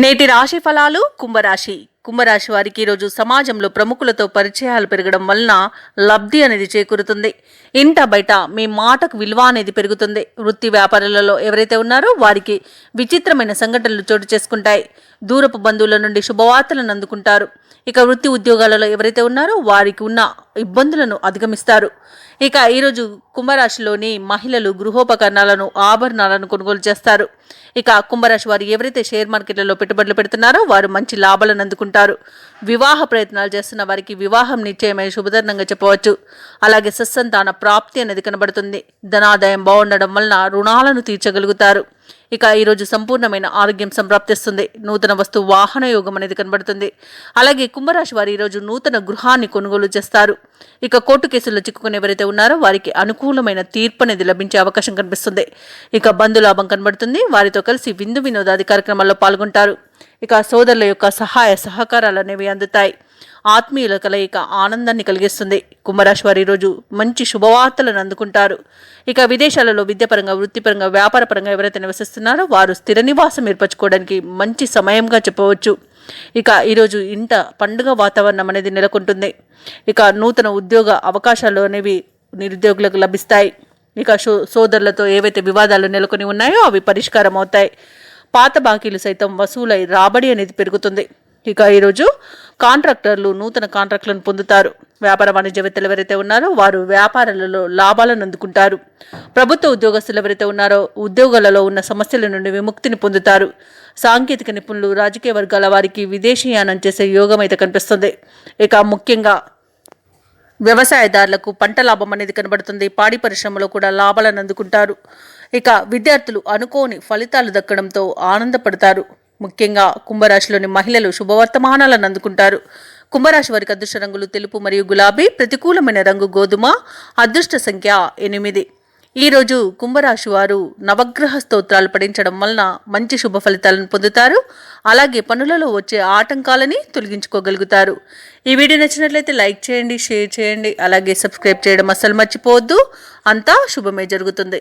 నేటి రాశి ఫలాలు కుంభరాశి వారికి ఈరోజు సమాజంలో ప్రముఖులతో పరిచయాలు పెరగడం వలన లబ్ధి అనేది చేకూరుతుంది. ఇంట బయట మీ మాటకు విలువ అనేది పెరుగుతుంది. వృత్తి వ్యాపారాలలో ఎవరైతే ఉన్నారో వారికి విచిత్రమైన సంఘటనలు చోటు చేసుకుంటాయి. దూరపు బంధువుల నుండి శుభవార్తలను అందుకుంటారు. ఇక వృత్తి ఉద్యోగాలలో ఎవరైతే ఉన్నారో వారికి ఉన్న ఇబ్బందులను అధిగమిస్తారు. ఇక ఈరోజు కుంభరాశిలోని మహిళలు గృహోపకరణాలను ఆభరణాలను కొనుగోలు చేస్తారు. ఇక కుంభరాశి వారు ఎవరైతే షేర్ మార్కెట్లలో పెట్టుబడులు పెడుతున్నారో వారు మంచి లాభాలను అందుకుంటారు. వివాహ ప్రయత్నాలు చేస్తున్న వారికి వివాహం నిశ్చయమై శుభతరంగా చెప్పవచ్చు. అలాగే సత్సంతాన ప్రాప్తి అనేది కనబడుతుంది. ధనాదాయం బాగుండడం వలన రుణాలను తీర్చగలుగుతారు. ఇక ఈరోజు సంపూర్ణమైన ఆరోగ్యం సంప్రాప్తిస్తుంది. నూతన వస్తు వాహన యోగం అనేది కనబడుతుంది. అలాగే కుంభరాశి వారు ఈరోజు నూతన గృహాన్ని కొనుగోలు చేస్తారు. ఇక కోర్టు కేసుల్లో చిక్కుకుని ఎవరైతే ఉన్నారో వారికి అనుకూలమైన తీర్పు అనేది లభించే అవకాశం కనిపిస్తుంది. ఇక బంధులాభం కనబడుతుంది. వారితో కలిసి విందు వినోదాది కార్యక్రమాల్లో పాల్గొంటారు. ఇక సోదరుల యొక్క సహాయ సహకారాలు అనేవి అందుతాయి. ఆత్మీయుల కలయిక ఆనందాన్ని కలిగిస్తుంది. కుంభరాశి వారు ఈరోజు మంచి శుభవార్తలను అందుకుంటారు. ఇక విదేశాలలో విద్యాపరంగా, వృత్తిపరంగా, వ్యాపారపరంగా ఎవరైతే నివసిస్తున్నారో వారు స్థిర నివాసం ఏర్పరచుకోవడానికి మంచి సమయంగా చెప్పవచ్చు. ఇక ఈరోజు ఇంట పండుగ వాతావరణం అనేది నెలకొంటుంది. ఇక నూతన ఉద్యోగ అవకాశాలు అనేవి నిరుద్యోగులకు లభిస్తాయి. ఇక సోదరులతో ఏవైతే వివాదాలు నెలకొని ఉన్నాయో అవి పరిష్కారం అవుతాయి. పాత బాకీలు సైతం వసూలై రాబడి అనేది పెరుగుతుంది. ఇక ఈరోజు కాంట్రాక్టర్లు నూతన కాంట్రాక్టులను పొందుతారు. వ్యాపార వాణిజ్యవేత్తలు ఎవరైతే ఉన్నారో వారు వ్యాపారాలలో లాభాలను అందుకుంటారు. ప్రభుత్వ ఉద్యోగస్తులు ఎవరైతే ఉన్నారో ఉద్యోగాలలో ఉన్న సమస్యల నుండి విముక్తిని పొందుతారు. సాంకేతిక నిపుణులు, రాజకీయ వర్గాల వారికి విదేశీయానం చేసే యోగం అయితే కనిపిస్తుంది. ఇక ముఖ్యంగా వ్యవసాయదారులకు పంట లాభం అనేది కనబడుతుంది. పాడి పరిశ్రమలో కూడా లాభాలను అందుకుంటారు. ఇక విద్యార్థులు అనుకోని ఫలితాలు దక్కడంతో ఆనందపడతారు. ముఖ్యంగా కుంభరాశిలోని మహిళలు శుభవర్తమానాలను అందుకుంటారు. కుంభరాశి వారికి అదృష్ట రంగులు తెలుపు మరియు గులాబీ, ప్రతికూలమైన రంగు గోధుమ, అదృష్ట సంఖ్య 8. ఈరోజు కుంభరాశి వారు నవగ్రహ స్తోత్రాలు పఠించడం వలన మంచి శుభ ఫలితాలను పొందుతారు. అలాగే పనులలో వచ్చే ఆటంకాలని తొలగించుకోగలుగుతారు. ఈ వీడియో నచ్చినట్లయితే లైక్ చేయండి, షేర్ చేయండి, అలాగే సబ్స్క్రైబ్ చేయడం అస్సలు మర్చిపోవద్దు. అంతా శుభమే జరుగుతుంది.